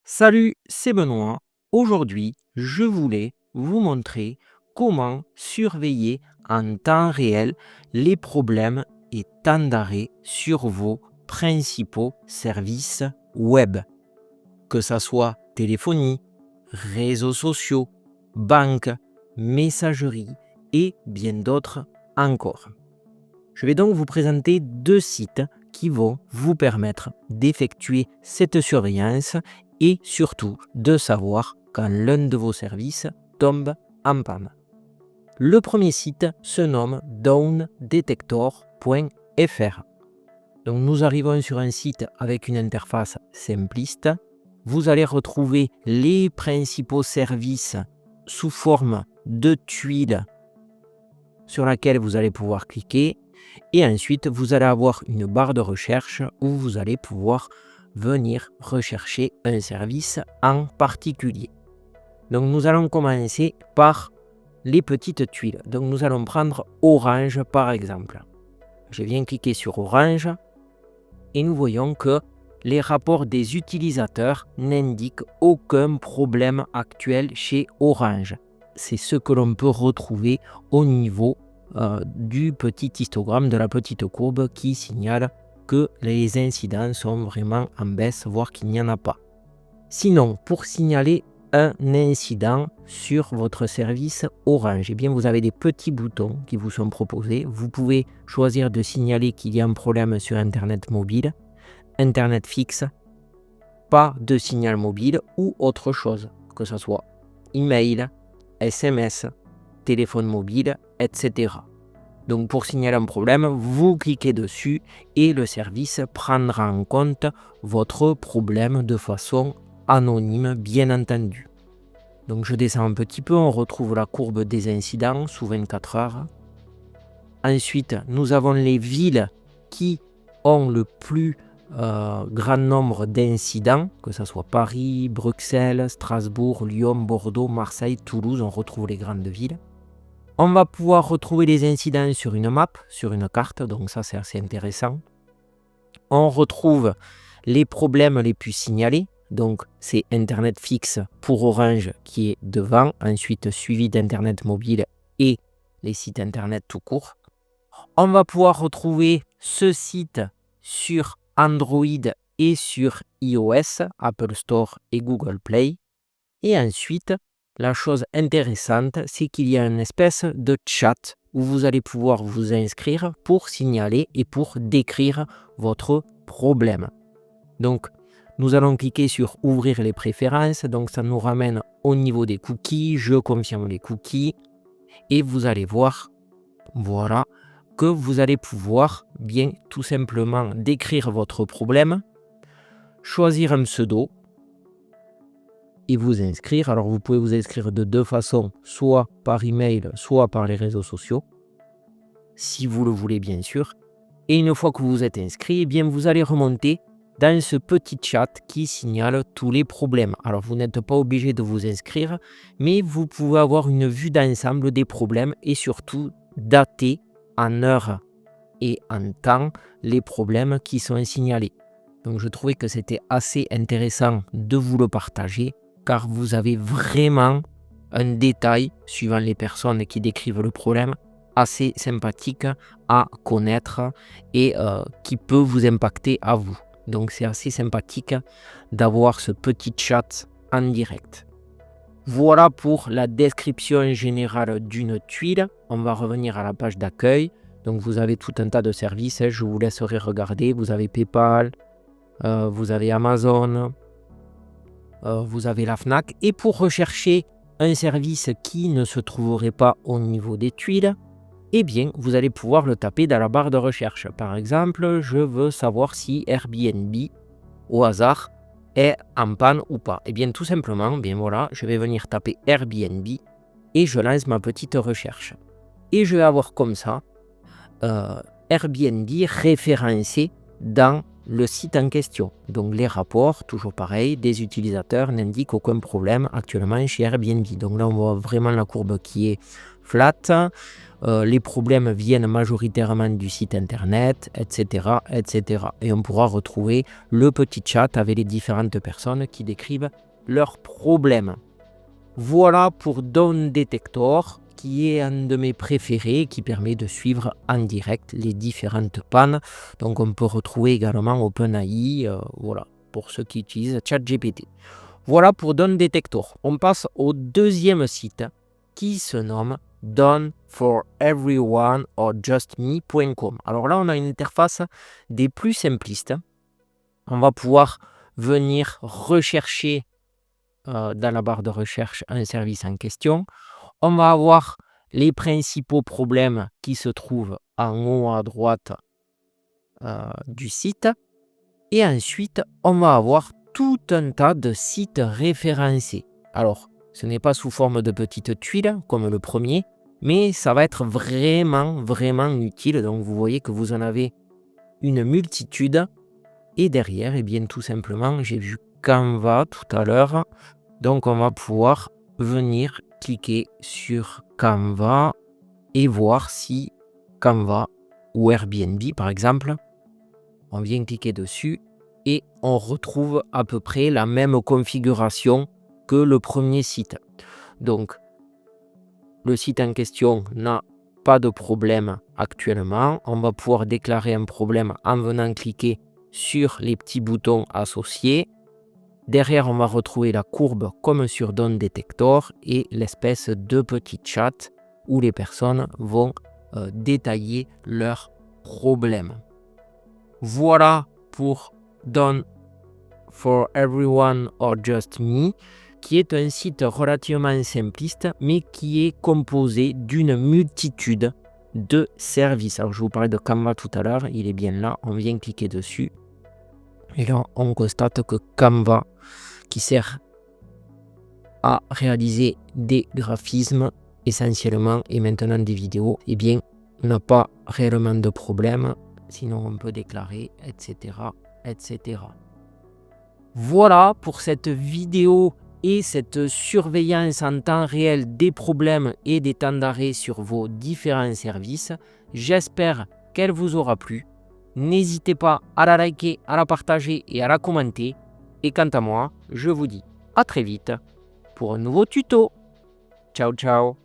Salut, c'est Benoît. Aujourd'hui, je voulais vous montrer comment surveiller en temps réel les problèmes et temps d'arrêt sur vos principaux services web, que ce soit téléphonie, réseaux sociaux, banque, messagerie et bien d'autres encore. Je vais donc vous présenter deux sites qui vont vous permettre d'effectuer cette surveillance et surtout de savoir quand l'un de vos services tombe en panne. Le premier site se nomme downdetector.fr. Donc nous arrivons sur un site avec une interface simpliste. Vous allez retrouver les principaux services sous forme de tuiles sur laquelle vous allez pouvoir cliquer. Et ensuite, vous allez avoir une barre de recherche où vous allez pouvoir venir rechercher un service en particulier. Donc, nous allons commencer par les petites tuiles. Donc, nous allons prendre Orange par exemple. Je viens cliquer sur Orange et nous voyons que les rapports des utilisateurs n'indiquent aucun problème actuel chez Orange. C'est ce que l'on peut retrouver au niveau du petit histogramme, de la petite courbe qui signale que les incidents sont vraiment en baisse, voire qu'il n'y en a pas. Sinon, pour signaler un incident sur votre service Orange, eh bien vous avez des petits boutons qui vous sont proposés. Vous pouvez choisir de signaler qu'il y a un problème sur Internet mobile, Internet fixe, pas de signal mobile ou autre chose, que ce soit email, SMS, téléphone mobile, etc. Donc pour signaler un problème, vous cliquez dessus et le service prendra en compte votre problème de façon anonyme, bien entendu. Donc je descends un petit peu, on retrouve la courbe des incidents sous 24 heures. Ensuite, nous avons les villes qui ont le plus grand nombre d'incidents, que ce soit Paris, Bruxelles, Strasbourg, Lyon, Bordeaux, Marseille, Toulouse, on retrouve les grandes villes. On va pouvoir retrouver les incidents sur une map, sur une carte, donc ça c'est assez intéressant. On retrouve les problèmes les plus signalés, donc c'est Internet fixe pour Orange qui est devant, ensuite suivi d'Internet mobile et les sites Internet tout court. On va pouvoir retrouver ce site sur Android et sur iOS, Apple Store et Google Play. Et ensuite, la chose intéressante, c'est qu'il y a une espèce de chat où vous allez pouvoir vous inscrire pour signaler et pour décrire votre problème. Donc, nous allons cliquer sur ouvrir les préférences. Donc, ça nous ramène au niveau des cookies. Je confirme les cookies. Et vous allez voir, voilà, que vous allez pouvoir bien tout simplement décrire votre problème, choisir un pseudo et vous inscrire. Alors vous pouvez vous inscrire de deux façons, soit par email, soit par les réseaux sociaux, si vous le voulez bien sûr. Et une fois que vous êtes inscrit, eh bien vous allez remonter dans ce petit chat qui signale tous les problèmes. Alors vous n'êtes pas obligé de vous inscrire, mais vous pouvez avoir une vue d'ensemble des problèmes et surtout dater en heure et en temps les problèmes qui sont signalés. Donc je trouvais que c'était assez intéressant de vous le partager car vous avez vraiment un détail, suivant les personnes qui décrivent le problème, assez sympathique à connaître et qui peut vous impacter à vous. Donc c'est assez sympathique d'avoir ce petit chat en direct. Voilà pour la description générale d'une tuile. On va revenir à la page d'accueil. Donc vous avez tout un tas de services, je vous laisserai regarder. Vous avez PayPal, vous avez Amazon, vous avez la Fnac. Et pour rechercher un service qui ne se trouverait pas au niveau des tuiles, eh bien, vous allez pouvoir le taper dans la barre de recherche. Par exemple, je veux savoir si Airbnb, au hasard, est en panne ou pas. Eh bien, tout simplement, bien voilà, je vais venir taper Airbnb et je lance ma petite recherche. Et je vais avoir comme ça Airbnb référencé dans le site en question. Donc les rapports, toujours pareil, des utilisateurs n'indiquent aucun problème actuellement chez Airbnb. Donc là, on voit vraiment la courbe qui est flat. Les problèmes viennent majoritairement du site internet, etc., etc. Et on pourra retrouver le petit chat avec les différentes personnes qui décrivent leurs problèmes. Voilà pour Dawn Detector, qui est un de mes préférés, qui permet de suivre en direct les différentes pannes. Donc on peut retrouver également OpenAI, voilà, pour ceux qui utilisent ChatGPT. Voilà pour Dawn Detector. On passe au deuxième site qui se nomme dawnforeveryone or justme.com. Alors là, on a une interface des plus simplistes. On va pouvoir venir rechercher dans la barre de recherche un service en question. On va avoir les principaux problèmes qui se trouvent en haut à droite du site. Et ensuite, on va avoir tout un tas de sites référencés. Alors, ce n'est pas sous forme de petites tuiles comme le premier, mais ça va être vraiment utile. Donc, vous voyez que vous en avez une multitude. Et derrière, eh bien, tout simplement, j'ai vu Canva tout à l'heure. Donc, on va pouvoir venir cliquer sur Canva et voir si Canva ou Airbnb, par exemple, on vient cliquer dessus et on retrouve à peu près la même configuration que le premier site. Donc, le site en question n'a pas de problème actuellement. On va pouvoir déclarer un problème en venant cliquer sur les petits boutons associés. Derrière, on va retrouver la courbe comme sur Dawn Detector et l'espèce de petit chat où les personnes vont détailler leurs problèmes. Voilà pour Dawn for Everyone or Just Me, qui est un site relativement simpliste, mais qui est composé d'une multitude de services. Alors, je vous parlais de Canva tout à l'heure, il est bien là, on vient cliquer dessus. Et là, on constate que Canva, qui sert à réaliser des graphismes essentiellement et maintenant des vidéos, eh bien, n'a pas réellement de problème. Sinon, on peut déclarer, etc., etc. Voilà pour cette vidéo et cette surveillance en temps réel des problèmes et des temps d'arrêt sur vos différents services. J'espère qu'elle vous aura plu. N'hésitez pas à la liker, à la partager et à la commenter. Et quant à moi, je vous dis à très vite pour un nouveau tuto. Ciao, ciao.